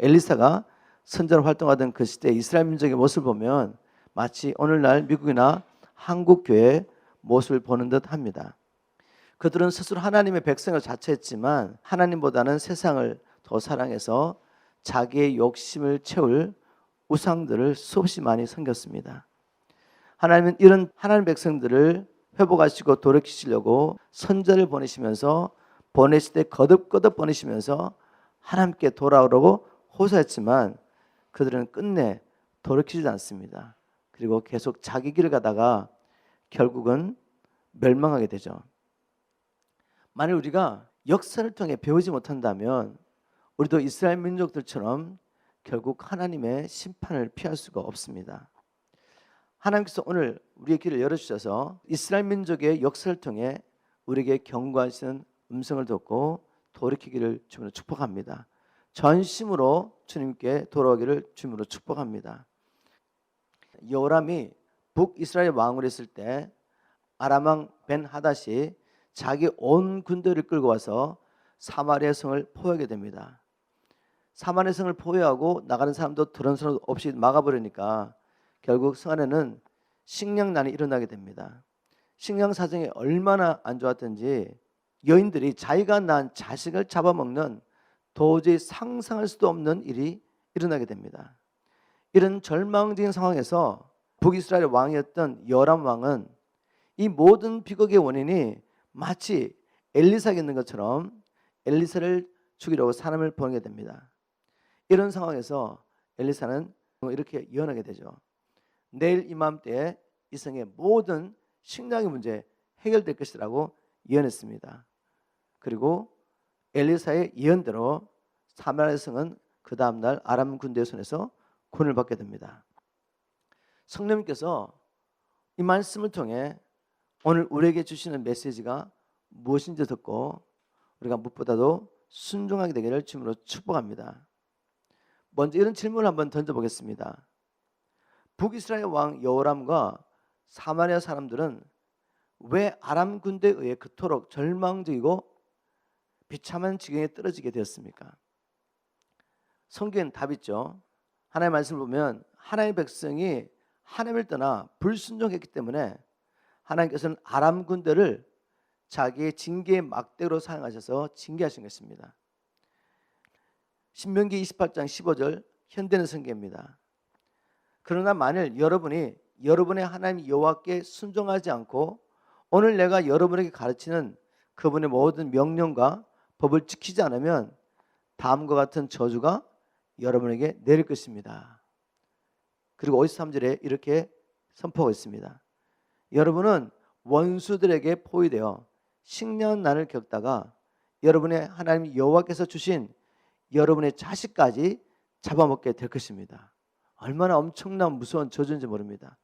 엘리사가 선지자로 활동하던 그 시대 이스라엘 민족의 모습을 보면 마치 오늘날 미국이나 한국 교회의 모습을 보는 듯 합니다. 그들은 스스로 하나님의 백성을 자처했지만 하나님보다는 세상을 더 사랑해서 자기의 욕심을 채울 우상들을 수없이 많이 섬겼습니다. 하나님은 이런 하나님 백성들을 회복하시고 돌이키시려고 선지자를 보내실 때 거듭거듭 보내시면서 하나님께 돌아오라고 호소했지만 그들은 끝내 돌이키지 않습니다. 그리고 계속 자기 길을 가다가 결국은 멸망하게 되죠. 만일 우리가 역사를 통해 배우지 못한다면 우리도 이스라엘 민족들처럼 결국 하나님의 심판을 피할 수가 없습니다. 하나님께서 오늘 우리의 길을 열어주셔서 이스라엘 민족의 역사를 통해 우리에게 경고하시는 음성을 듣고 돌이키기를 주님으로 축복합니다. 전심으로 주님께 돌아오기를 주님으로 축복합니다. 여호람이 북이스라엘 왕으로 있을 때 아람 왕 벤 하닷이 자기 온 군대를 끌고 와서 사마리아 성을 포위하게 됩니다. 사마리아 성을 포위하고 나가는 사람도 들은 사람 없이 막아버리니까 결국 성 안에는 식량난이 일어나게 됩니다. 식량 사정이 얼마나 안 좋았던지 여인들이 자기가 낳은 자식을 잡아먹는 도저히 상상할 수도 없는 일이 일어나게 됩니다. 이런 절망적인 상황에서 북이스라엘 왕이었던 여호람 왕은 이 모든 비극의 원인이 마치 엘리사에게 있는 것처럼 엘리사를 죽이려고 사람을 보내게 됩니다. 이런 상황에서 엘리사는 이렇게 예언하게 되죠. 내일 이맘때에 이 성의 모든 식량의 문제 해결될 것이라고 예언했습니다. 그리고 엘리사의 예언대로 사마리아 성은 그 다음날 아람 군대의 손에서 구원을 받게 됩니다. 성령님께서 이 말씀을 통해 오늘 우리에게 주시는 메시지가 무엇인지 듣고 우리가 무엇보다도 순종하게 되기를 주님으로 축복합니다. 먼저 이런 질문을 한번 던져보겠습니다. 북이스라엘 왕 여호람과 사마리아 사람들은 왜 아람 군대에 의해 그토록 절망적이고 비참한 지경에 떨어지게 되었습니까? 성경엔 답이 있죠. 하나님의 말씀을 보면 하나님의 백성이 하나님을 떠나 불순종했기 때문에 하나님께서는 아람 군대를 자기의 징계의 막대로 사용하셔서 징계하신 것입니다. 신명기 28장 15절 현대는 성경입니다. 그러나 만일 여러분이 여러분의 하나님 여호와께 순종하지 않고 오늘 내가 여러분에게 가르치는 그분의 모든 명령과 법을 지키지 않으면 다음과 같은 저주가 여러분에게 내릴 것입니다. 그리고 53절에 이렇게 선포하고 있습니다. 여러분은 원수들에게 포위되어 식량난을 겪다가 여러분의 하나님 여호와께서 주신 여러분의 자식까지 잡아먹게 될 것입니다. 얼마나 엄청난 무서운 저주인지 모릅니다.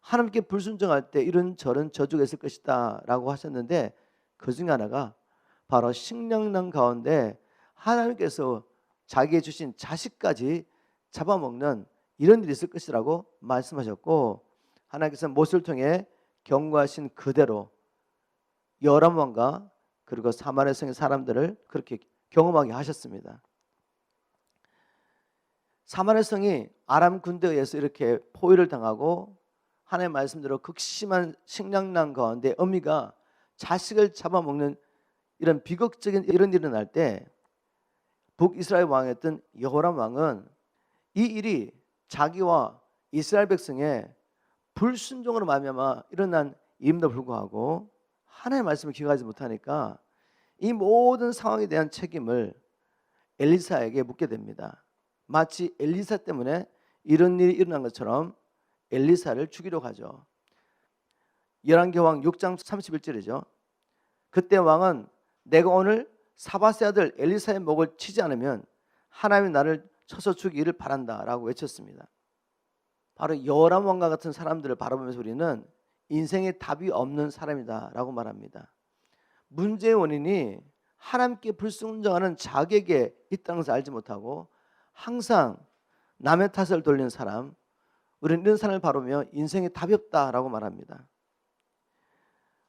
하나님께 불순종할 때 이런 저런 저주가 있을 것이다 라고 하셨는데 그 중에 하나가 바로 식량난 가운데 하나님께서 자기의 주신 자식까지 잡아먹는 이런 일이 있을 것이라고 말씀하셨고 하나님께서 모세를 통해 경고하신 그대로 여호람 왕과 그리고 사마리아 성의 사람들을 그렇게 경험하게 하셨습니다. 사마리아 성이 아람 군대에 의해서 이렇게 포위를 당하고 하나님의 말씀대로 극심한 식량난 가운데 어미가 자식을 잡아먹는 이런 비극적인 이런 일이 일어날 때 북이스라엘 왕이었던 여호람 왕은 이 일이 자기와 이스라엘 백성의 불순종으로 말미암아 일어난 일임에도 불구하고 하나님의 말씀을 기억하지 못하니까 이 모든 상황에 대한 책임을 엘리사에게 묻게 됩니다. 마치 엘리사 때문에 이런 일이 일어난 것처럼 엘리사를 죽이려고 하죠. 열왕기왕 6장 31절이죠. 그때 왕은 내가 오늘 사바세 아들 엘리사의 목을 치지 않으면 하나님이 나를 쳐서 죽이기를 바란다 라고 외쳤습니다. 바로 여호람 왕과 같은 사람들을 바라보면서 우리는 인생에 답이 없는 사람이다 라고 말합니다. 문제의 원인이 하나님께 불순종하는 자기에게 있다는 것을 알지 못하고 항상 남의 탓을 돌리는 사람, 우리는 이런 사람을 바라보며 인생에 답이 없다라고 말합니다.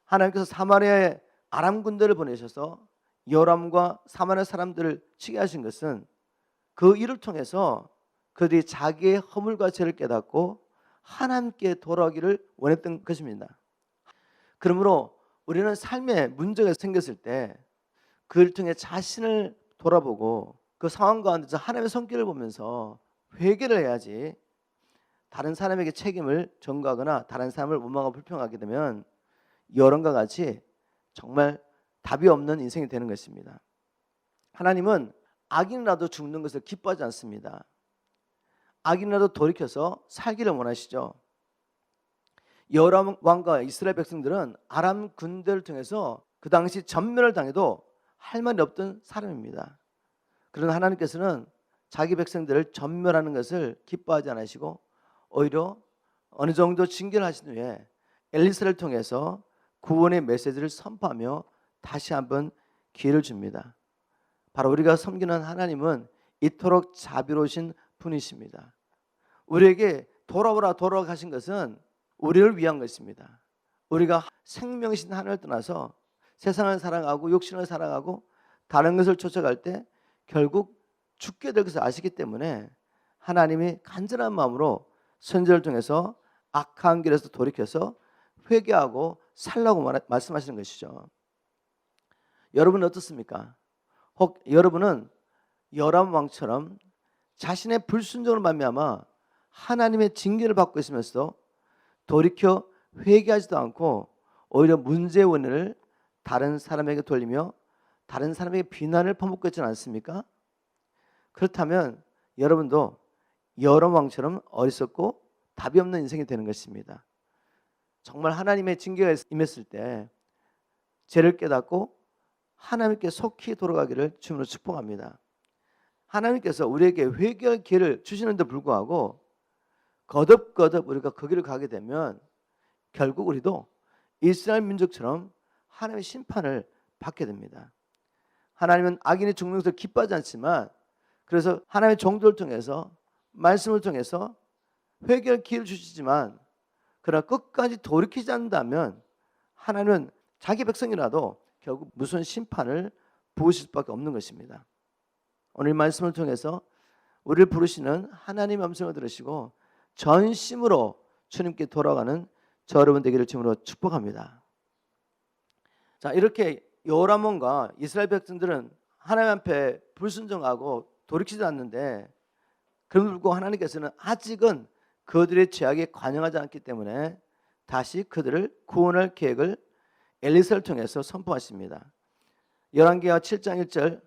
하나님께서 사마리아에 아람 군대를 보내셔서 여호람과 사마리아 사람들을 치게 하신 것은 그 일을 통해서 그들이 자기의 허물과 죄를 깨닫고 하나님께 돌아오기를 원했던 것입니다. 그러므로 우리는 삶에 문제가 생겼을 때 그를 통해 자신을 돌아보고 그 상황 가운데서 하나님의 손길을 보면서 회개를 해야지, 다른 사람에게 책임을 전가하거나 다른 사람을 원망하고 불평하게 되면 여론과 같이 정말 답이 없는 인생이 되는 것입니다. 하나님은 악인이라도 죽는 것을 기뻐하지 않습니다. 악인이라도 돌이켜서 살기를 원하시죠. 여호람 왕과 이스라엘 백성들은 아람 군대를 통해서 그 당시 전멸을 당해도 할 말이 없던 사람입니다. 그러나 하나님께서는 자기 백성들을 전멸하는 것을 기뻐하지 않으시고 오히려 어느 정도 징계를 하신 후에 엘리사를 통해서 구원의 메시지를 선포하며 다시 한번 기회를 줍니다. 바로 우리가 섬기는 하나님은 이토록 자비로우신 분이십니다. 우리에게 돌아오라 돌아가신 것은 우리를 위한 것입니다. 우리가 생명이신 하나님을 떠나서 세상을 사랑하고 욕심을 사랑하고 다른 것을 쫓아갈 때 결국 죽게 될 것을 아시기 때문에 하나님이 간절한 마음으로 선지자를 통해서 악한 길에서 돌이켜서 회개하고 살라고 말씀하시는 것이죠. 여러분은 어떻습니까? 혹 여러분은 요람 왕처럼 자신의 불순종으로 말미암아 하나님의 징계를 받고 있으면서 돌이켜 회개하지도 않고 오히려 문제의 원인을 다른 사람에게 돌리며 다른 사람에게 비난을 퍼붓고 있지는 않습니까? 그렇다면 여러분도 요람 왕처럼 어리석고 답이 없는 인생이 되는 것입니다. 정말 하나님의 징계가 임했을 때 죄를 깨닫고 하나님께 속히 돌아가기를 주님으로 축복합니다. 하나님께서 우리에게 회개할 기회를 주시는데 불구하고 거듭거듭 우리가 그 길을 가게 되면 결국 우리도 이스라엘 민족처럼 하나님의 심판을 받게 됩니다. 하나님은 악인이 죽는 것을 기뻐하지 않지만 그래서 하나님의 종들을 통해서 말씀을 통해서 회개할 기회를 주시지만 그러나 끝까지 돌이키지 않는다면 하나님은 자기 백성이라도 결국 무슨 심판을 부으실 수밖에 없는 것입니다. 오늘 말씀을 통해서 우리를 부르시는 하나님의 음성을 들으시고 전심으로 주님께 돌아가는 저 여러분 되기를 주님으로 축복합니다. 자, 이렇게 요람 왕과 이스라엘 백성들은 하나님 앞에 불순종하고 돌이키지 않는데 그럼에도 불구하고 하나님께서는 아직은 그들의 죄악에 관영하지 않기 때문에 다시 그들을 구원할 계획을 엘리사를 통해서 선포하십니다. 열왕기하 7장 1절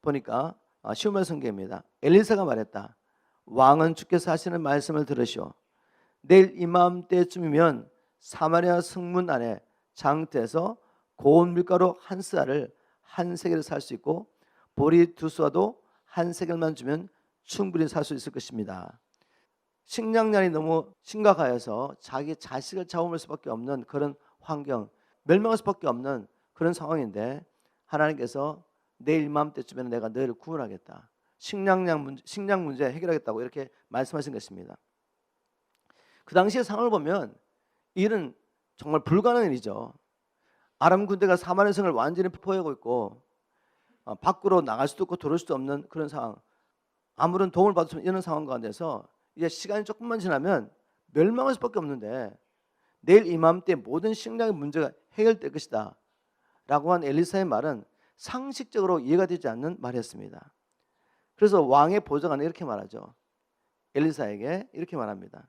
보니까 시온말 성경입니다. 엘리사가 말했다. 왕은 주께서 하시는 말씀을 들으시오. 내일 이맘때쯤이면 사마리아 성문 안에 장터에서 고운 밀가루 한 쌀을 한 세겔을 살 수 있고 보리 두 쏘아도 한 세겔만 주면 충분히 살 수 있을 것입니다. 식량난이 너무 심각하여서 자기 자식을 잡아먹을 수밖에 없는 그런 환경, 멸망할 수밖에 없는 그런 상황인데 하나님께서 내일 이맘때쯤에는 내가 너희를 구원하겠다. 식량 문제 해결하겠다고 이렇게 말씀하신 것입니다. 그 당시의 상황을 보면 일은 정말 불가능한 일이죠. 아람 군대가 사마리아 성을 완전히 포위하고 있고 밖으로 나갈 수도 없고 들어올 수도 없는 그런 상황, 아무런 도움을 받을 수 없는 이런 상황 가운데서 이제 시간이 조금만 지나면 멸망할 수밖에 없는데 내일 이맘때 모든 식량의 문제가 해결될 것이다 라고 한 엘리사의 말은 상식적으로 이해가 되지 않는 말이었습니다. 그래서 왕의 보좌관은 이렇게 말하죠. 엘리사에게 이렇게 말합니다.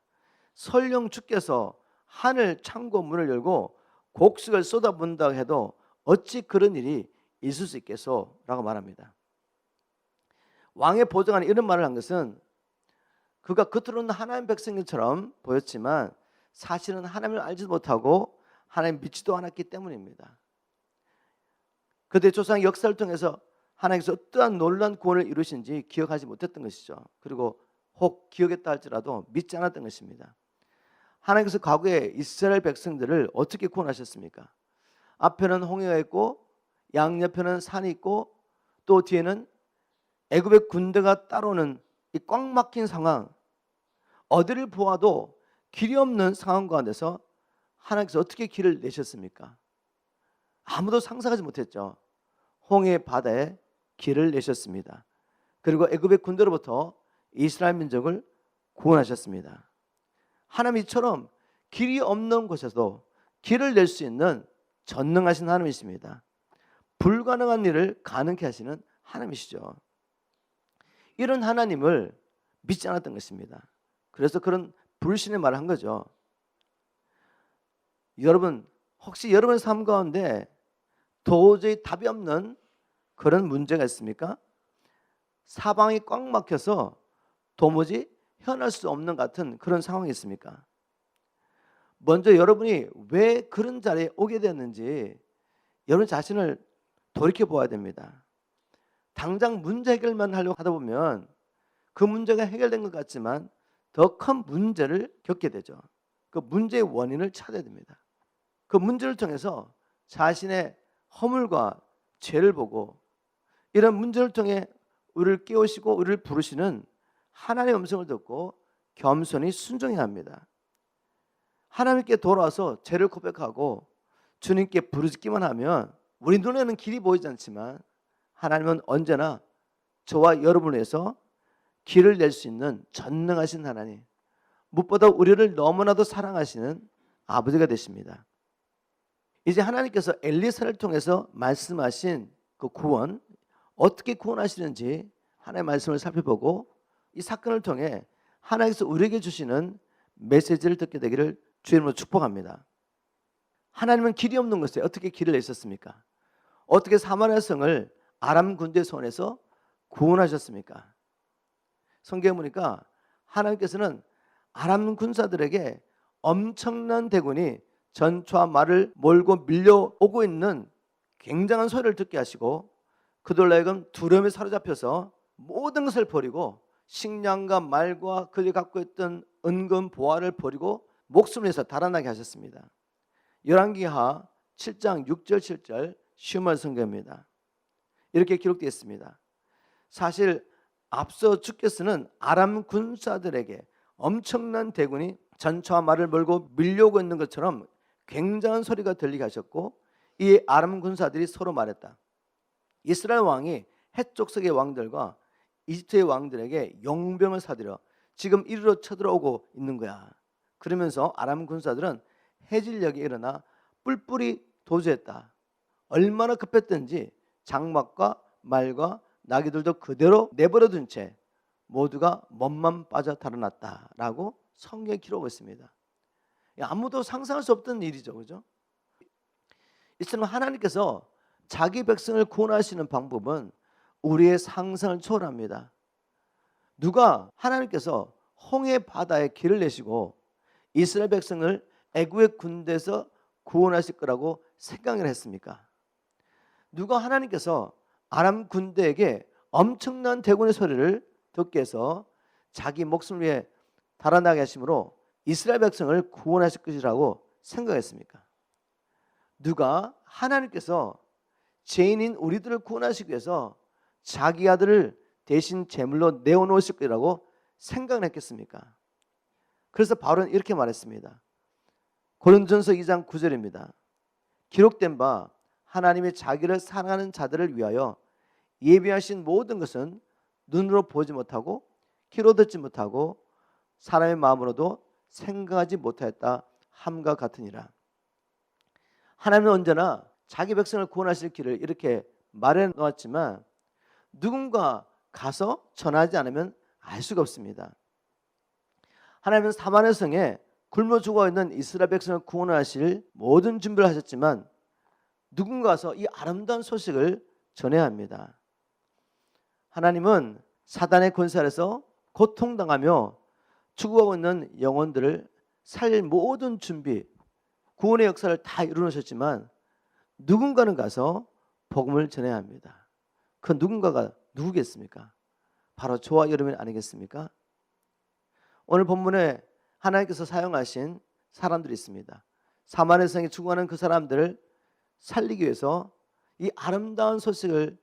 설령 주께서 하늘 창고 문을 열고 곡식을 쏟아붓는다고 해도 어찌 그런 일이 있을 수 있겠소? 라고 말합니다. 왕의 보좌관이 이런 말을 한 것은 그가 겉으로는 하나님 백성처럼 보였지만 사실은 하나님을 알지도 못하고 하나님 믿지도 않았기 때문입니다. 그들의 조상의 역사를 통해서 하나님께서 어떠한 놀라운 구원을 이루신지 기억하지 못했던 것이죠. 그리고 혹 기억했다 할지라도 믿지 않았던 것입니다. 하나님께서 과거에 이스라엘 백성들을 어떻게 구원하셨습니까? 앞에는 홍해가 있고 양옆에는 산이 있고 또 뒤에는 애굽의 군대가 따라오는 이 꽉 막힌 상황, 어디를 보아도 길이 없는 상황 가운데서 하나님께서 어떻게 길을 내셨습니까? 아무도 상상하지 못했죠. 홍해 바다에 길을 내셨습니다. 그리고 애굽의 군대로부터 이스라엘 민족을 구원하셨습니다. 하나님 이처럼 길이 없는 곳에서도 길을 낼 수 있는 전능하신 하나님이십니다. 불가능한 일을 가능케 하시는 하나님이시죠. 이런 하나님을 믿지 않았던 것입니다. 그래서 그런 불신의 말을 한 거죠. 여러분, 혹시 여러분의 삶 가운데 도저히 답이 없는 그런 문제가 있습니까? 사방이 꽉 막혀서 도무지 헤어날 수 없는 같은 그런 상황이 있습니까? 먼저 여러분이 왜 그런 자리에 오게 됐는지 여러분 자신을 돌이켜 보아야 됩니다. 당장 문제 해결만 하려고 하다 보면 그 문제가 해결된 것 같지만 더 큰 문제를 겪게 되죠. 그 문제의 원인을 찾아야 됩니다. 그 문제를 통해서 자신의 허물과 죄를 보고 이런 문제를 통해 우리를 깨우시고 우리를 부르시는 하나님의 음성을 듣고 겸손히 순종해야 합니다. 하나님께 돌아와서 죄를 고백하고 주님께 부르짖기만 하면 우리 눈에는 길이 보이지 않지만 하나님은 언제나 저와 여러분을 위해서 길을 낼 수 있는 전능하신 하나님, 무엇보다 우리를 너무나도 사랑하시는 아버지가 되십니다. 이제 하나님께서 엘리사를 통해서 말씀하신 그 구원, 어떻게 구원하시는지 하나님의 말씀을 살펴보고 이 사건을 통해 하나님께서 우리에게 주시는 메시지를 듣게 되기를 주님으로 축복합니다. 하나님은 길이 없는 곳에 어떻게 길을 내셨습니까? 어떻게 사마리아 성을 아람 군대의 손에서 구원하셨습니까? 성경에 보니까 하나님께서는 아람 군사들에게 엄청난 대군이 전차와 말을 몰고 밀려오고 있는 굉장한 소리를 듣게 하시고 그들로 하여금 두려움에 사로잡혀서 모든 것을 버리고 식량과 말과 그들이 갖고 있던 은금 보화를 버리고 목숨을 내서 달아나게 하셨습니다. 열왕기하 7장 6절 7절 쉬운 말 성경입니다. 이렇게 기록되어 있습니다. 사실 앞서 주께서는 아람 군사들에게 엄청난 대군이 전차와 말을 몰고 밀려오고 있는 것처럼 굉장한 소리가 들리게 하셨고 이 아람 군사들이 서로 말했다. 이스라엘 왕이 해족속의 왕들과 이집트의 왕들에게 용병을 사들여 지금 이리로 쳐들어오고 있는 거야. 그러면서 아람 군사들은 해질녘에 일어나 뿔뿔이 도주했다. 얼마나 급했든지 장막과 말과 나귀들도 그대로 내버려둔 채 모두가 몸만 빠져 달아났다라고 성경에 기록하고 있습니다. 아무도 상상할 수 없던 일이죠, 그죠? 이처럼 하나님께서 자기 백성을 구원하시는 방법은 우리의 상상을 초월합니다. 누가 하나님께서 홍해 바다에 길을 내시고 이스라엘 백성을 애굽의 군대에서 구원하실 거라고 생각을 했습니까? 누가 하나님께서 아람 군대에게 엄청난 대군의 소리를 듣게 해서 자기 목숨을 위해 달아나게 하심으로 이스라엘 백성을 구원하실 것이라고 생각했습니까? 누가 하나님께서 죄인인 우리들을 구원하시기 위해서 자기 아들을 대신 제물로 내어놓으실 거라고 생각을 했겠습니까? 그래서 바울은 이렇게 말했습니다. 고린도전서 2장 9절입니다. 기록된 바 하나님의 자기를 사랑하는 자들을 위하여 예비하신 모든 것은 눈으로 보지 못하고 귀로 듣지 못하고 사람의 마음으로도 생각하지 못하였다 함과 같으니라. 하나님은 언제나 자기 백성을 구원하실 길을 이렇게 말해 놓았지만 누군가 가서 전하지 않으면 알 수가 없습니다. 하나님은 사마리아 성에 굶어 죽어 있는 이스라엘 백성을 구원하실 모든 준비를 하셨지만 누군가서 이 아름다운 소식을 전해야 합니다. 하나님은 사단의 권세 아래서 고통당하며 죽어가고 있는 영혼들을 살릴 모든 준비, 구원의 역사를 다 이루어놓으셨지만 누군가는 가서 복음을 전해야 합니다. 그 누군가가 누구겠습니까? 바로 저와 여러분 아니겠습니까? 오늘 본문에 하나님께서 사용하신 사람들이 있습니다. 사마리아 성에 죽어가는 그 사람들을 살리기 위해서 이 아름다운 소식을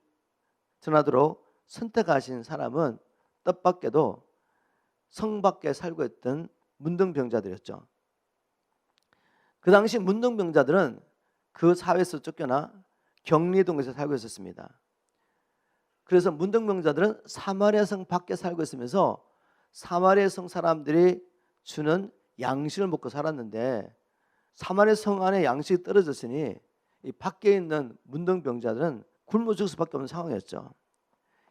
전하도록 선택하신 사람은 뜻밖에도 성 밖에 살고 있던 문둥병자들이었죠. 그 당시 문둥병자들은 그 사회에서 쫓겨나 격리동에서 살고 있었습니다. 그래서 문둥병자들은 사마리아 성 밖에 살고 있으면서 사마리아 성 사람들이 주는 양식을 먹고 살았는데, 사마리아 성 안에 양식이 떨어졌으니 이 밖에 있는 문둥병자들은 굶어 죽을 수밖에 없는 상황이었죠.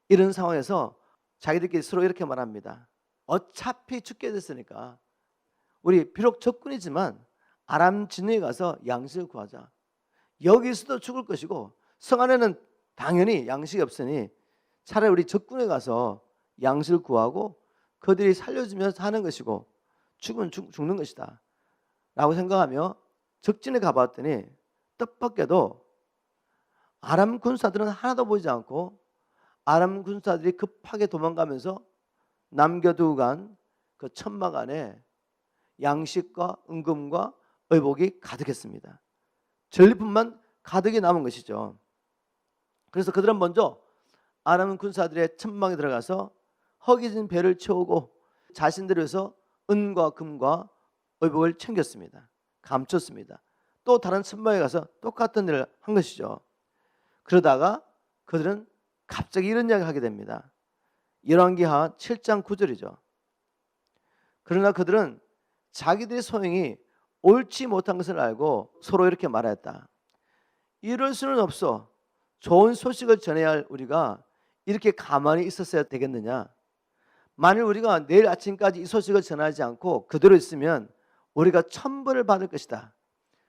이런 상황에서 자기들끼리 서로 이렇게 말합니다. 어차피 죽게 됐으니까 우리 비록 적군이지만 아람 진영에 가서 양식을 구하자. 여기서도 죽을 것이고 성 안에는 당연히 양식이 없으니 차라리 우리 적군에 가서 양식을 구하고 그들이 살려주면서 사는 것이고 죽으면 죽는 것이다 라고 생각하며 적진에 가봤더니 뜻밖에도 아람 군사들은 하나도 보이지 않고 아람 군사들이 급하게 도망가면서 남겨두고 간 그 천막 안에 양식과 은금과 의복이 가득했습니다. 전리품만 가득히 남은 것이죠. 그래서 그들은 먼저 아람 군사들의 천막에 들어가서 허기진 배를 채우고 자신들을 위해서 은과 금과 의복을 챙겼습니다. 감췄습니다. 또 다른 천막에 가서 똑같은 일을 한 것이죠. 그러다가 그들은 갑자기 이런 이야기를 하게 됩니다. 열왕기하 7장 9절이죠. 그러나 그들은 자기들의 소행이 옳지 못한 것을 알고 서로 이렇게 말했다. 이럴 수는 없어. 좋은 소식을 전해야 할 우리가 이렇게 가만히 있었어야 되겠느냐. 만일 우리가 내일 아침까지 이 소식을 전하지 않고 그대로 있으면 우리가 천벌을 받을 것이다.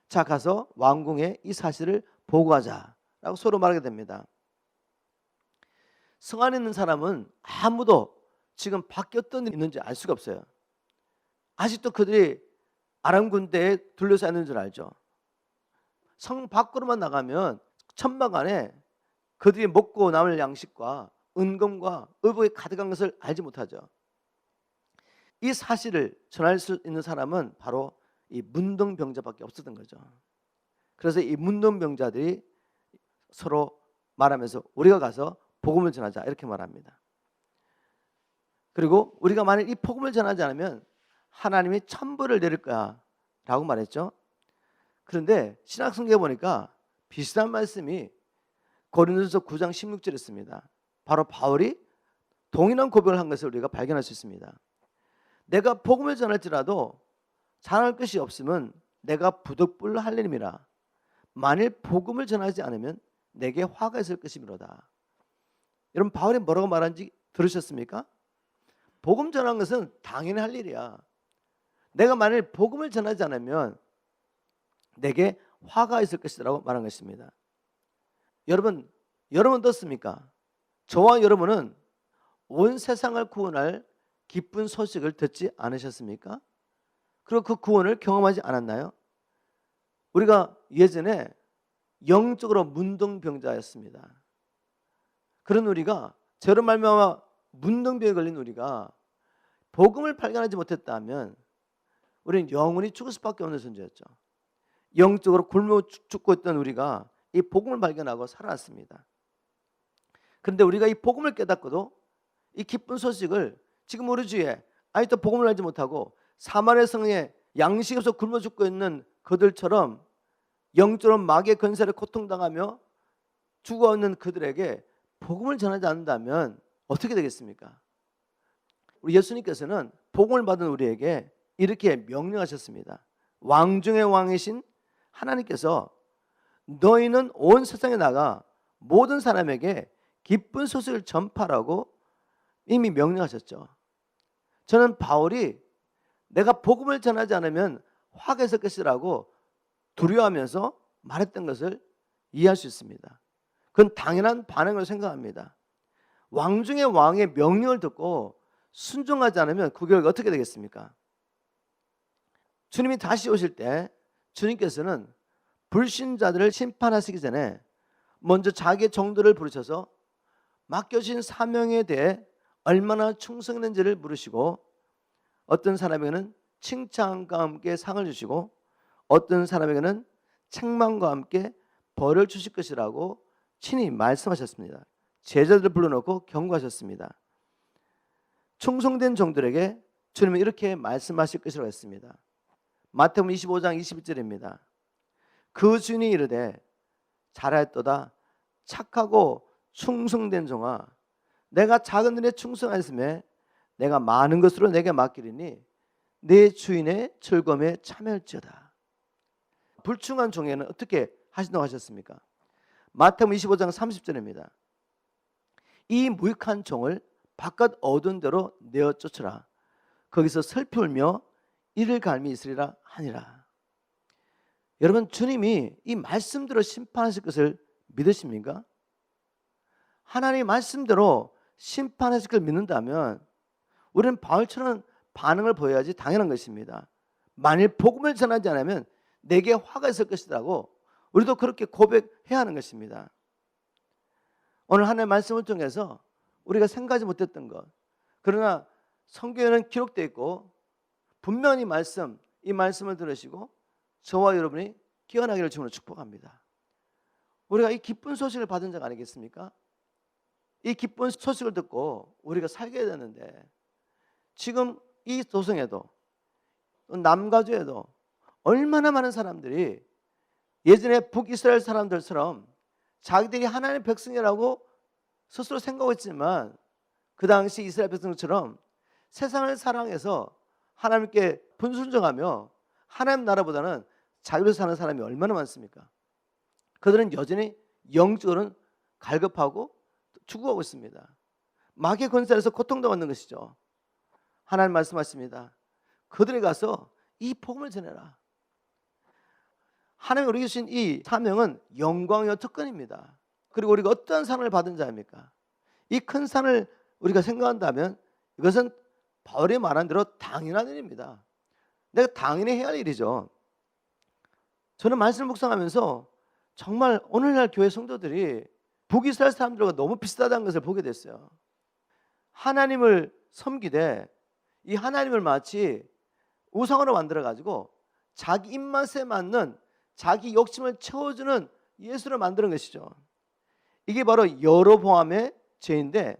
자, 가서 왕궁에 이 사실을 보고하자 라고 서로 말하게 됩니다. 성 안에 있는 사람은 아무도 지금 밖에 어떤 일이 있는지 알 수가 없어요. 아직도 그들이 아람 군대에 둘러싸여 있는 줄 알죠. 성 밖으로만 나가면 천막 안에 그들이 먹고 남을 양식과 은금과 의복이 가득한 것을 알지 못하죠. 이 사실을 전할 수 있는 사람은 바로 이 문둥병자밖에 없었던 거죠. 그래서 이 문둥병자들이 서로 말하면서 우리가 가서 복음을 전하자 이렇게 말합니다. 그리고 우리가 만약 이 복음을 전하지 않으면 하나님이 천벌을 내릴 거야 라고 말했죠. 그런데 신약성경에 보니까 비슷한 말씀이 고린도전서 9장 16절에 있습니다. 바로 바울이 동일한 고백을 한 것을 우리가 발견할 수 있습니다. 내가 복음을 전할지라도 잘할 것이 없으면 내가 부득불 할림이라. 만일 복음을 전하지 않으면 내게 화가 있을 것이미로다. 여러분, 바울이 뭐라고 말하는지 들으셨습니까? 복음 전하는 것은 당연히 할 일이야. 내가 만일 복음을 전하지 않으면 내게 화가 있을 것이라고 말한 것입니다. 여러분 어떻습니까? 저와 여러분은 온 세상을 구원할 기쁜 소식을 듣지 않으셨습니까? 그리고 그 구원을 경험하지 않았나요? 우리가 예전에 영적으로 문둥병자였습니다. 그런 우리가, 저로 말미암아 문둥병에 걸린 우리가 복음을 발견하지 못했다면 우리는 영원히 죽을 수밖에 없는 존재였죠. 영적으로 굶어 죽고 있던 우리가 이 복음을 발견하고 살아났습니다. 그런데 우리가 이 복음을 깨닫고도 이 기쁜 소식을 지금 우리 주위에 아직도 복음을 알지 못하고 사마리아 성에 양식이 없어 굶어 죽고 있는 그들처럼 영적으로 마귀의 권세를 고통당하며 죽어 있는 그들에게 복음을 전하지 않는다면 어떻게 되겠습니까? 우리 예수님께서는 복음을 받은 우리에게 이렇게 명령하셨습니다. 왕 중의 왕이신 하나님께서 너희는 온 세상에 나가 모든 사람에게 기쁜 소식을 전파라고 이미 명령하셨죠. 저는 바울이 내가 복음을 전하지 않으면 화가 있을 것이라고 두려워하면서 말했던 것을 이해할 수 있습니다. 그건 당연한 반응을 생각합니다. 왕 중의 왕의 명령을 듣고 순종하지 않으면 그 결과 어떻게 되겠습니까? 주님이 다시 오실 때 주님께서는 불신자들을 심판하시기 전에 먼저 자기의 종들을 부르셔서 맡겨진 사명에 대해 얼마나 충성했는지를 물으시고 어떤 사람에게는 칭찬과 함께 상을 주시고 어떤 사람에게는 책망과 함께 벌을 주실 것이라고 친히 말씀하셨습니다. 제자들을 불러놓고 경고하셨습니다. 충성된 종들에게 주님은 이렇게 말씀하실 것이라고 했습니다. 마태복음 25장 21절입니다. 그 주인이 이르되 잘하였도다 착하고 충성된 종아 내가 작은 일에 충성하였음에 내가 많은 것으로 내게 맡기리니 내 주인의 즐거움에 참여할지어다. 불충한 종에는 어떻게 하신다고 하셨습니까? 마태복음 25장 30절입니다. 이 무익한 종을 바깥 어두운 데로 내어 쫓으라. 거기서 슬피 울며 이를 갈미 있으리라 하니라. 여러분, 주님이 이 말씀대로 심판하실 것을 믿으십니까? 하나님 말씀대로 심판하실 걸 믿는다면 우리는 바울처럼 반응을 보여야지 당연한 것입니다. 만일 복음을 전하지 않으면 내게 화가 있을 것이라고 우리도 그렇게 고백해야 하는 것입니다. 오늘 하나님의 말씀을 통해서 우리가 생각하지 못했던 것, 그러나 성경에는 기록되어 있고 분명히 이 말씀을 들으시고 저와 여러분이 깨어나기를 주님으로 축복합니다. 우리가 이 기쁜 소식을 받은 자가 아니겠습니까? 이 기쁜 소식을 듣고 우리가 살게 되는데 지금 이 도성에도 남가주에도 얼마나 많은 사람들이 예전에 북이스라엘 사람들처럼 자기들이 하나님의 백성이라고 스스로 생각했지만 그 당시 이스라엘 백성처럼 세상을 사랑해서 하나님께 분순종하며 하나님 나라보다는 자유로 사는 사람이 얼마나 많습니까? 그들은 여전히 영적으로는 갈급하고 죽어가고 있습니다. 마귀의 권세에서 고통당하는 것이죠. 하나님 말씀하십니다. 그들에 가서 이 복음을 전해라. 하나님이 우리에게 주신 이 사명은 영광이요 특권입니다. 그리고 우리가 어떠한 상을 받은 자입니까? 이 큰 상을 우리가 생각한다면 이것은 바울이 말한 대로 당연한 일입니다. 내가 당연히 해야 할 일이죠. 저는 말씀을 묵상하면서 정말 오늘날 교회 성도들이 북이스라엘 사람들과 너무 비슷하다는 것을 보게 됐어요. 하나님을 섬기되 이 하나님을 마치 우상으로 만들어가지고 자기 입맛에 맞는 자기 욕심을 채워주는 예수를 만드는 것이죠. 이게 바로 여로보암의 죄인데,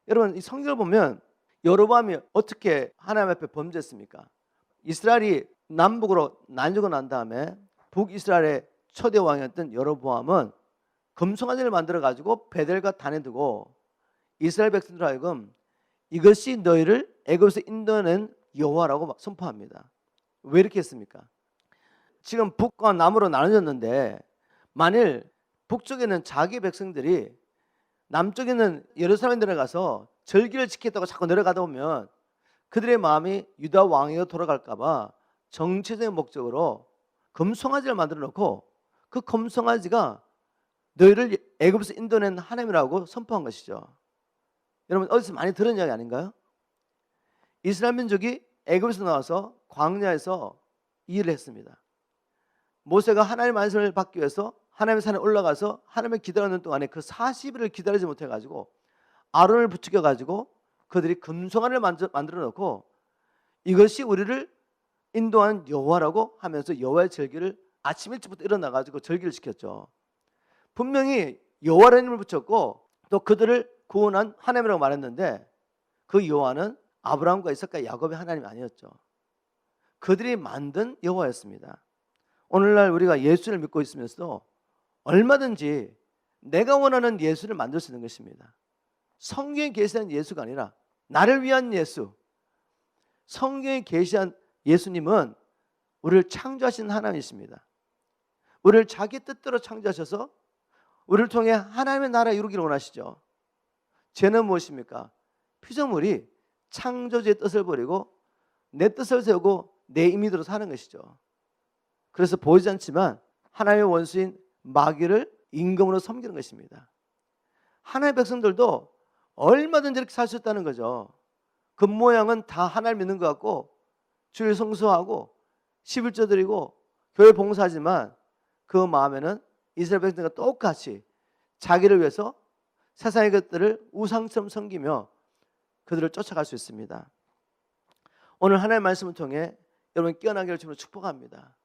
여러분 이 성경을 보면 여로보암이 어떻게 하나님 앞에 범죄했습니까? 이스라엘이 남북으로 나뉘고 난 다음에 북이스라엘의 초대 왕이었던 여로보암은 금송아지를 만들어 가지고 베델과 단에 두고 이스라엘 백성들 하여금 이것이 너희를 애굽에서 인도낸 여호와라고 막 선포합니다. 왜 이렇게 했습니까? 지금 북과 남으로 나눠졌는데 만일 북쪽에는 자기 백성들이 남쪽에는 예루살렘에 내려가서 절기를 지켰다고 자꾸 내려가다 보면 그들의 마음이 유다 왕에게 돌아갈까 봐 정치적인 목적으로 금송아지를 만들어 놓고 그 금송아지가 너희를 애굽에서 인도낸 하나님이라고 선포한 것이죠. 여러분 어디서 많이 들은 이야기 아닌가요? 이스라엘 민족이 애굽에서 나와서 광야에서 일을 했습니다. 모세가 하나님의 말씀을 받기 위해서 하나님의 산에 올라가서 하나님을 기다리는 동안에 그 40일을 기다리지 못해가지고 아론을 부추겨가지고 그들이 금송아지를 만들어 놓고 이것이 우리를 인도한 여호와라고 하면서 여호와의 절기를 아침 일찍부터 일어나가지고 절기를 지켰죠. 분명히 여호와라는 이름을 붙였고 또 그들을 구원한 하나님이라고 말했는데 그 여호와는 아브라함과 이삭과 야곱의 하나님이 아니었죠. 그들이 만든 여호와였습니다. 오늘날 우리가 예수를 믿고 있으면서도 얼마든지 내가 원하는 예수를 만들 수 있는 것입니다. 성경에 계시한 예수가 아니라 나를 위한 예수. 성경에 계시한 예수님은 우리를 창조하신 하나님이십니다. 우리를 자기 뜻대로 창조하셔서 우리를 통해 하나님의 나라 이루기를 원하시죠. 죄는 무엇입니까? 피조물이 창조주의 뜻을 버리고 내 뜻을 세우고 내 임의대로 사는 것이죠. 그래서 보이지 않지만 하나님의 원수인 마귀를 임금으로 섬기는 것입니다. 하나님의 백성들도 얼마든지 이렇게 살 수 있다는 거죠. 그 모양은 다 하나님 믿는 것 같고 주일 성수하고 11조 드리고 교회 봉사하지만 그 마음에는 이스라엘 백성들과 똑같이 자기를 위해서 세상의 것들을 우상처럼 섬기며 그들을 쫓아갈 수 있습니다. 오늘 하나님의 말씀을 통해 여러분 깨어나기를 주님으로 축복합니다.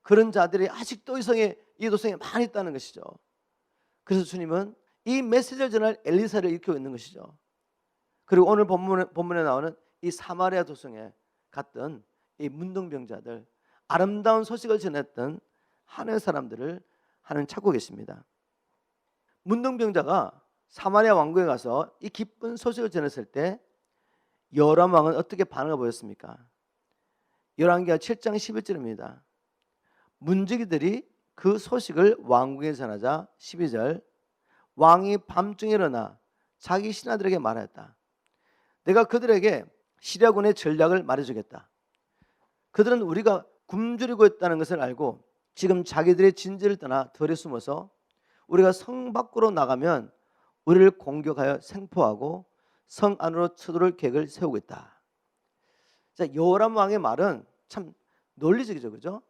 그런 자들이 아직도 이 도성에 많이 있다는 것이죠. 그래서 주님은 이 메시지를 전할 엘리사를 일으키고 있는 것이죠. 그리고 오늘 본문에 나오는 이 사마리아 도성에 갔던 이 문둥병자들, 아름다운 소식을 전했던 하나님의 사람들을 하나님 찾고 계십니다. 문둥병자가 사마리아 왕궁에 가서 이 기쁜 소식을 전했을 때 여호람 왕은 어떻게 반응을 보였습니까? 열왕기하 7장 11절입니다. 문지기들이 그 소식을 왕궁에 전하자 12절 왕이 밤중에 일어나 자기 신하들에게 말하였다. 내가 그들에게 시리아군의 전략을 말해주겠다. 그들은 우리가 굶주리고 있다는 것을 알고 지금 자기들의 진지를 떠나 들에 숨어서 우리가 성 밖으로 나가면 우리를 공격하여 생포하고 성 안으로 쳐들어올 계획을 세우고 있다. 자, 여호람 왕의 말은 참 논리적이죠, 그죠?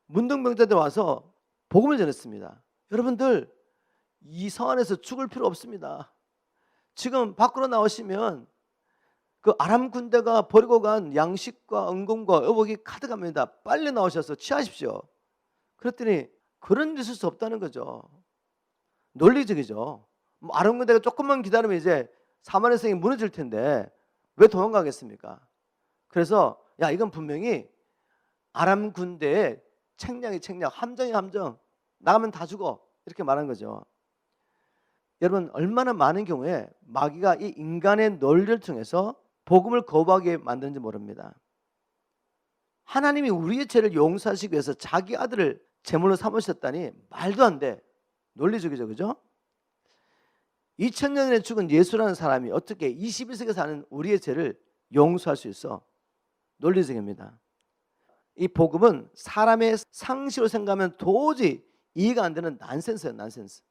문둥병자들 와서 복음을 전했습니다. 여러분들 이 성 안에서 죽을 필요 없습니다. 지금 밖으로 나오시면 그 아람 군대가 버리고 간 양식과 은금과 의복이 가득합니다. 빨리 나오셔서 취하십시오. 그랬더니 그런 일 있을 수 없다는 거죠. 논리적이죠. 아람 군대가 조금만 기다리면 이제 사마리아 성이 무너질 텐데 왜 도망가겠습니까? 그래서 야, 이건 분명히 아람 군대의 책략이 책략, 함정이 함정, 나가면 다 죽어, 이렇게 말한 거죠. 여러분, 얼마나 많은 경우에 마귀가 이 인간의 논리를 통해서 복음을 거부하게 만드는지 모릅니다. 하나님이 우리의 죄를 용서하시기 위해서 자기 아들을 제물로 삼으셨다니 말도 안 돼. 논리적이죠, 그죠? 2000년 전에 죽은 예수라는 사람이 어떻게 21세기에 사는 우리의 죄를 용서할 수 있어? 논리적입니다. 이 복음은 사람의 상식으로 생각하면 도저히 이해가 안 되는 난센스예요, 난센스.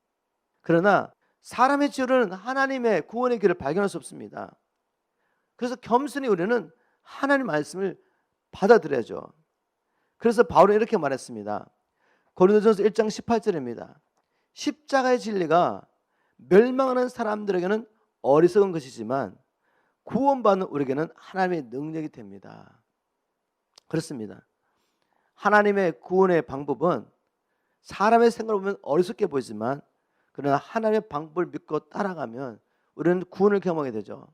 그러나 사람의 죄로는 하나님의 구원의 길을 발견할 수 없습니다. 그래서 겸손히 우리는 하나님 말씀을 받아들여야죠. 그래서 바울은 이렇게 말했습니다. 고린도전서 1장 18절입니다. 십자가의 진리가 멸망하는 사람들에게는 어리석은 것이지만 구원받는 우리에게는 하나님의 능력이 됩니다. 그렇습니다. 하나님의 구원의 방법은 사람의 생각을 보면 어리석게 보이지만 그러나 하나님의 방법을 믿고 따라가면 우리는 구원을 경험하게 되죠.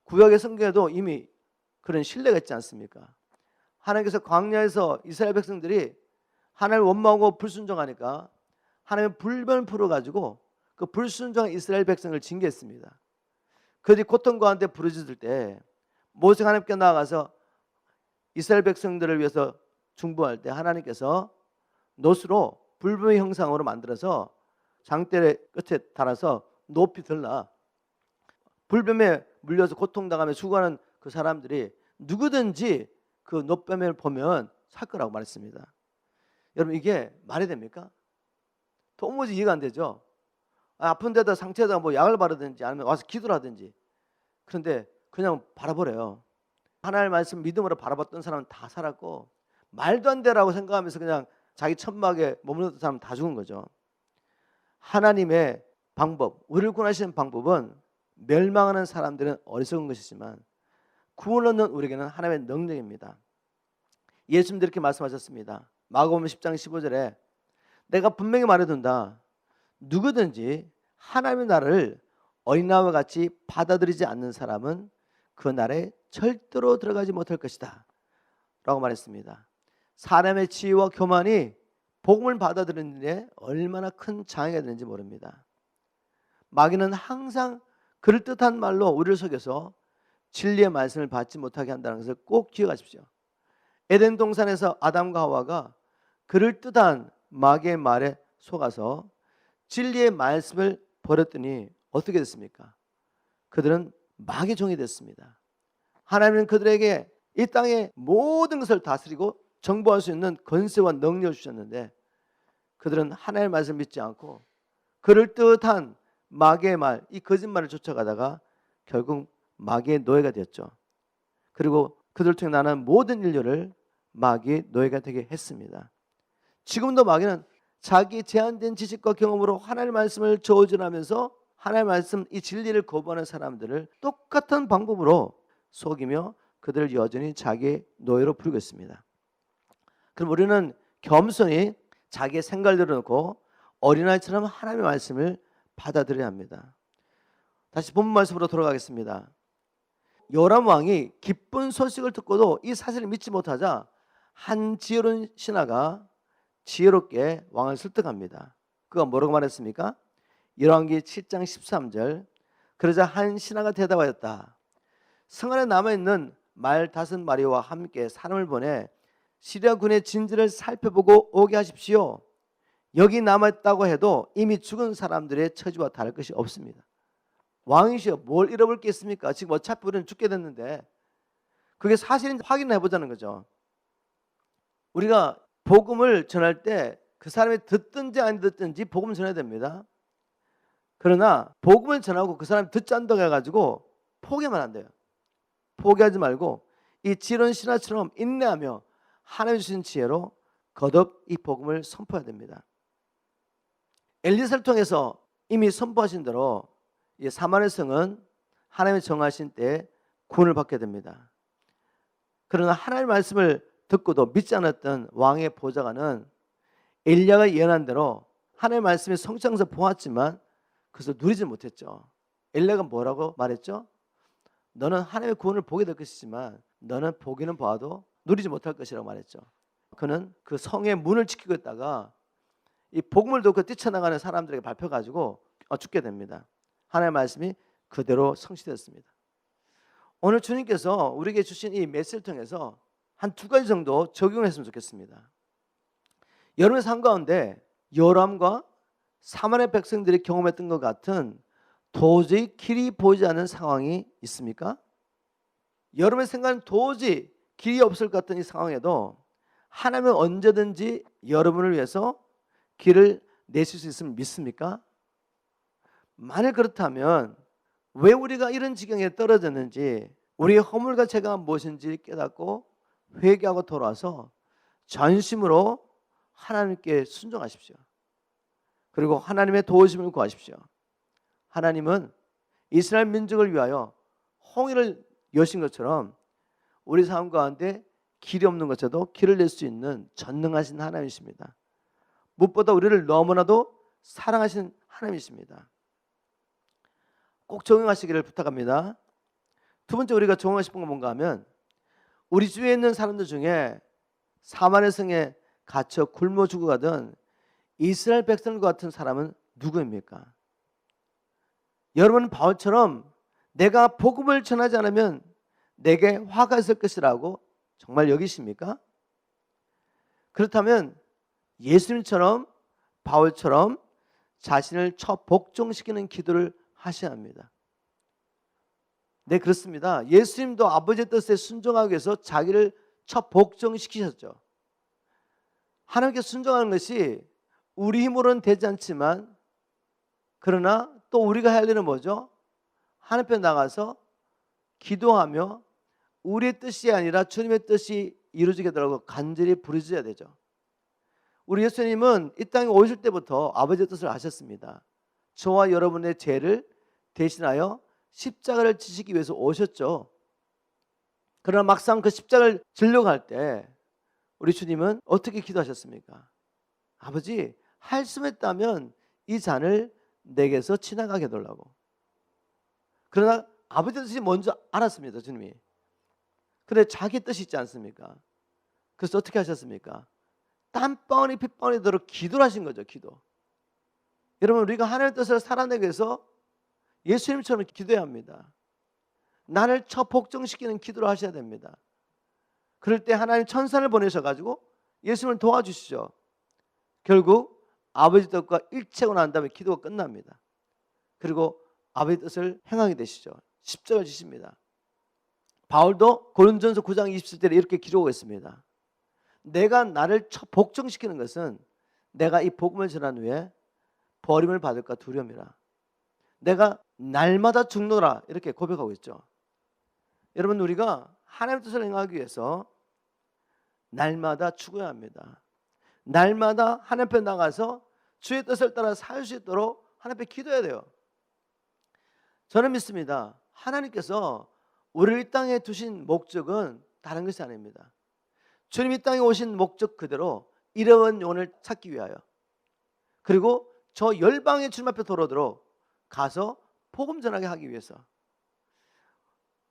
구약의 성경에도 이미 그런 신뢰가 있지 않습니까? 하나님께서 광야에서 이스라엘 백성들이 하나님을 원망하고 불순종하니까 하나님의 불변을 풀어가지고 그 불순종한 이스라엘 백성을 징계했습니다. 그들이 고통 가운데 부르짖을 때 모세가 하나님께 나아가서 이스라엘 백성들을 위해서 중보할 때 하나님께서 놋으로 불뱀의 형상으로 만들어서 장대 끝에 달아서 높이 들라. 불뱀에 물려서 고통당하며 죽어가는 그 사람들이 누구든지 그 놋뱀을 보면 살 거라고 말했습니다. 여러분, 이게 말이 됩니까? 도무지 이해가 안 되죠. 아픈 데다 상처에다가 뭐 약을 바르든지 아니면 와서 기도를 하든지. 그런데 그냥 바라보래요. 하나님의 말씀 믿음으로 바라봤던 사람은 다 살았고 말도 안 되라고 생각하면서 그냥 자기 천막에 머무르던 사람은 다 죽은 거죠. 하나님의 방법, 우리를 구원하시는 방법은 멸망하는 사람들은 어리석은 것이지만 구원 얻는 우리에게는 하나님의 능력입니다. 예수님도 이렇게 말씀하셨습니다. 마가복음 10장 15절에 내가 분명히 말해둔다. 누구든지 하나님의 나라를 어린아이와 같이 받아들이지 않는 사람은 그 나라에 절대로 들어가지 못할 것이다 라고 말했습니다. 사람의 지혜와 교만이 복음을 받아들이는 데 얼마나 큰 장애가 되는지 모릅니다. 마귀는 항상 그럴듯한 말로 우리를 속여서 진리의 말씀을 받지 못하게 한다는 것을 꼭 기억하십시오. 에덴 동산에서 아담과 하와가 그럴듯한 마귀의 말에 속아서 진리의 말씀을 버렸더니 어떻게 됐습니까? 그들은 마귀의 종이 됐습니다. 하나님은 그들에게 이 땅의 모든 것을 다스리고 정복할 수 있는 권세와 능력을 주셨는데 그들은 하나님의 말씀을 믿지 않고 그럴듯한 마귀의 말, 이 거짓말을 쫓아가다가 결국 마귀의 노예가 되었죠. 그리고 그들 통해 나는 모든 인류를 마귀의 노예가 되게 했습니다. 지금도 마귀는 자기 제한된 지식과 경험으로 하나님의 말씀을 저주하면서 하나님의 말씀, 이 진리를 거부하는 사람들을 똑같은 방법으로 속이며 그들을 여전히 자기의 노예로 부르고 있습니다. 그럼 우리는 겸손히 자기의 생각을 내려놓고 어린아이처럼 하나님의 말씀을 받아들여야 합니다. 다시 본문 말씀으로 돌아가겠습니다. 요람 왕이 기쁜 소식을 듣고도 이 사실을 믿지 못하자 한 지혜로운 신하가 지혜롭게 왕을 설득합니다. 그가 뭐라고 말했습니까? 열왕기 7장 13절. 그러자 한 신하가 대답하였다. 성 안에 남아있는 말 5마리와 함께 사람을 보내 시리아 군의 진지를 살펴보고 오게 하십시오. 여기 남아있다고 해도 이미 죽은 사람들의 처지와 다를 것이 없습니다. 왕이시여, 뭘 잃어볼 게 있습니까? 지금 어차피 우리는 죽게 됐는데 그게 사실인지 확인해 보자는 거죠. 우리가 복음을 전할 때 그 사람이 듣든지 안 듣든지 복음을 전해야 됩니다. 그러나 복음을 전하고 그 사람이 듣지 않다고 해가지고 포기하면 안 돼요. 포기하지 말고 이 지론 신하처럼 인내하며 하나님 주신 지혜로 거듭 이 복음을 선포해야 됩니다. 엘리사를 통해서 이미 선포하신 대로 이 사마리아 성은 하나님이 정하신 때에 구원을 받게 됩니다. 그러나 하나님의 말씀을 듣고도 믿지 않았던 왕의 보좌관은 엘리야가 예언한 대로 하나님의 말씀이 성취하면서 보았지만 그래서 누리지 못했죠. 엘리야가 뭐라고 말했죠? 너는 하나님의 구원을 보게 될 것이지만 너는 보기는 봐도 누리지 못할 것이라고 말했죠. 그는 그 성의 문을 지키고 있다가 이 복음을 듣고 뛰쳐나가는 사람들에게 밟혀가지고 죽게 됩니다. 하나님의 말씀이 그대로 성취됐습니다. 오늘 주님께서 우리에게 주신 이 메시지를 통해서 한 2가지 정도 적용했으면 좋겠습니다. 여러분의 삶 가운데 요람과 사마리아 백성들이 경험했던 것 같은 도저히 길이 보이지 않는 상황이 있습니까? 여러분의 생각은 도저히 길이 없을 것 같은 이 상황에도 하나님은 언제든지 여러분을 위해서 길을 내실 수 있음을 믿습니까? 만일 그렇다면 왜 우리가 이런 지경에 떨어졌는지, 우리의 허물과 죄가 무엇인지 깨닫고 회개하고 돌아와서 전심으로 하나님께 순종하십시오. 그리고 하나님의 도우심을 구하십시오. 하나님은 이스라엘 민족을 위하여 홍해를 여신 것처럼 우리 삶 가운데 길이 없는 것에도 길을 낼 수 있는 전능하신 하나님이십니다. 무엇보다 우리를 너무나도 사랑하신 하나님이십니다. 꼭 적용하시기를 부탁합니다. 2번째 우리가 적용하고 싶은 건 뭔가 하면, 우리 주위에 있는 사람들 중에 사마리아 성에 갇혀 굶어 죽어가던 이스라엘 백성과 같은 사람은 누구입니까? 여러분은 바울처럼 내가 복음을 전하지 않으면 내게 화가 있을 것이라고 정말 여기십니까? 그렇다면 예수님처럼 바울처럼 자신을 처복종시키는 기도를 하셔야 합니다. 네, 그렇습니다. 예수님도 아버지의 뜻에 순종하기 위해서 자기를 처복종시키셨죠. 하나님께 순종하는 것이 우리 힘으로는 되지 않지만, 그러나 또 우리가 할 일은 뭐죠? 하나님 앞에 나가서 기도하며 우리의 뜻이 아니라 주님의 뜻이 이루어지게 되라고 간절히 부르짖어야 되죠. 우리 예수님은 이 땅에 오실 때부터 아버지의 뜻을 아셨습니다. 저와 여러분의 죄를 대신하여 십자가를 지시기 위해서 오셨죠. 그러나 막상 그 십자가를 지려고 할 때 우리 주님은 어떻게 기도하셨습니까? 아버지, 할 수 있다면 이 잔을 내게서 지나가게 해달라고. 그러나 아버지의 뜻이 먼저 알았습니다, 주님이. 그런데 자기 뜻이 있지 않습니까? 그래서 어떻게 하셨습니까? 땀방울이 핏방울이 들어 기도를 하신 거죠, 기도. 여러분, 우리가 하나님의 뜻을 살아내기 위해서 예수님처럼 기도해야 합니다. 나를 처복종시키는 기도를 하셔야 됩니다. 그럴 때 하나님 천사를 보내셔가지고 예수님을 도와주시죠. 결국 아버지 뜻과 일치하고 난 다음에 기도가 끝납니다. 그리고 아버지 뜻을 행하게 되시죠. 십자가를 지십니다. 바울도 고린도전서 9장 27절에 이렇게 기록하고 있습니다. 내가 나를 복종시키는 것은 내가 이 복음을 전한 후에 버림을 받을까 두려움이라. 내가 날마다 죽노라, 이렇게 고백하고 있죠. 여러분, 우리가 하나님의 뜻을 행하기 위해서 날마다 죽어야 합니다. 날마다 하나님 앞에 나가서 주의 뜻을 따라 살 수 있도록 하나님 앞에 기도해야 돼요. 저는 믿습니다. 하나님께서 우리를 이 땅에 두신 목적은 다른 것이 아닙니다. 주님 이 땅에 오신 목적 그대로 잃어간 영혼을 찾기 위하여, 그리고 저 열방의 주님 앞에 돌아오도록 가서 복음 전하게 하기 위해서.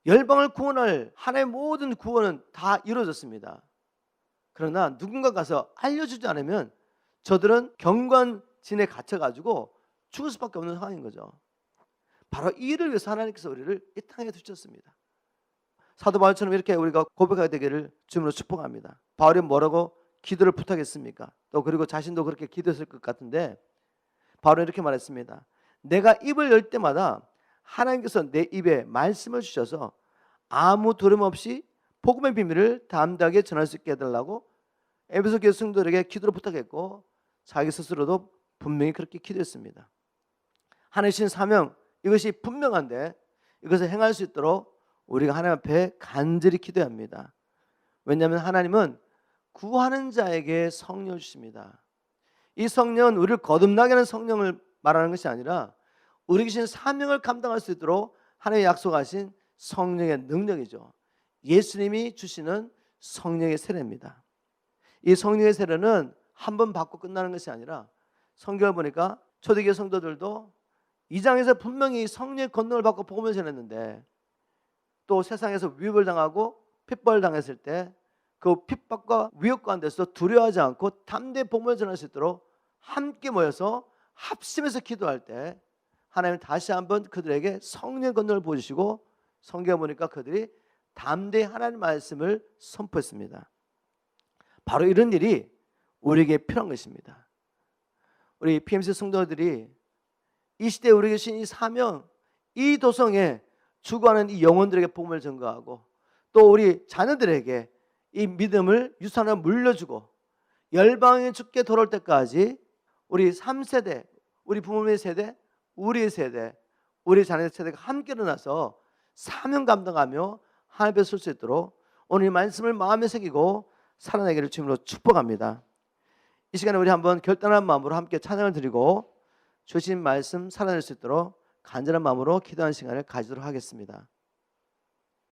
열방을 구원할 하나님의 모든 구원은 다 이루어졌습니다. 그러나 누군가 가서 알려주지 않으면 저들은 경관진에 갇혀가지고 죽을 수밖에 없는 상황인 거죠. 바로 이 일을 위해서 하나님께서 우리를 이 땅에 두셨습니다. 사도 바울처럼 이렇게 우리가 고백하게 되기를 주님으로 축복합니다. 바울이 뭐라고 기도를 부탁했습니까? 또 그리고 자신도 그렇게 기도했을 것 같은데 바울은 이렇게 말했습니다. 내가 입을 열 때마다 하나님께서 내 입에 말씀을 주셔서 아무 두려움 없이 복음의 비밀을 담대하게 전할 수 있게 해달라고 에베소 교회 성도들에게 기도를 부탁했고 자기 스스로도 분명히 그렇게 기도했습니다. 하나님 주신 사명 이것이 분명한데 이것을 행할 수 있도록 우리가 하나님 앞에 간절히 기도해야 합니다. 왜냐하면 하나님은 구하는 자에게 성령을 주십니다. 이 성령은 우리를 거듭나게 하는 성령을 말하는 것이 아니라 우리 주신 사명을 감당할 수 있도록 하나님의 약속하신 성령의 능력이죠. 예수님이 주시는 성령의 세례입니다. 이 성령의 세례는 한 번 받고 끝나는 것이 아니라 성경을 보니까 초대교회 성도들도 2장에서 분명히 성령의 권능을 받고 복음을 전했는데 또 세상에서 위협을 당하고 핍박을 당했을 때 그 핍박과 위협 가운데서 두려워하지 않고 담대히 복음을 전할 수 있도록 함께 모여서 합심해서 기도할 때 하나님은 다시 한번 그들에게 성령의 권능을 보여주시고 성경에 보니까 그들이 담대히 하나님의 말씀을 선포했습니다. 바로 이런 일이 우리에게 필요한 것입니다. 우리 PMC 성도들이 이 시대에 우리에게 주신 이 사명, 이 도성에 죽어가는 이 영혼들에게 복음을 전가하고 또 우리 자녀들에게 이 믿음을 유산으로 물려주고 열방에 죽게 돌아올 때까지 우리 3세대, 우리 부모님의 세대, 우리의 세대, 우리 자녀의 세대가 함께 일어나서 사명 감당하며 하나님 앞에 설 수 있도록 오늘 이 말씀을 마음에 새기고 살아내기를 주님으로 축복합니다. 이 시간에 우리 한번 결단한 마음으로 함께 찬양을 드리고 주신 말씀 살아낼 수 있도록 간절한 마음으로 기도하는 시간을 가지도록 하겠습니다.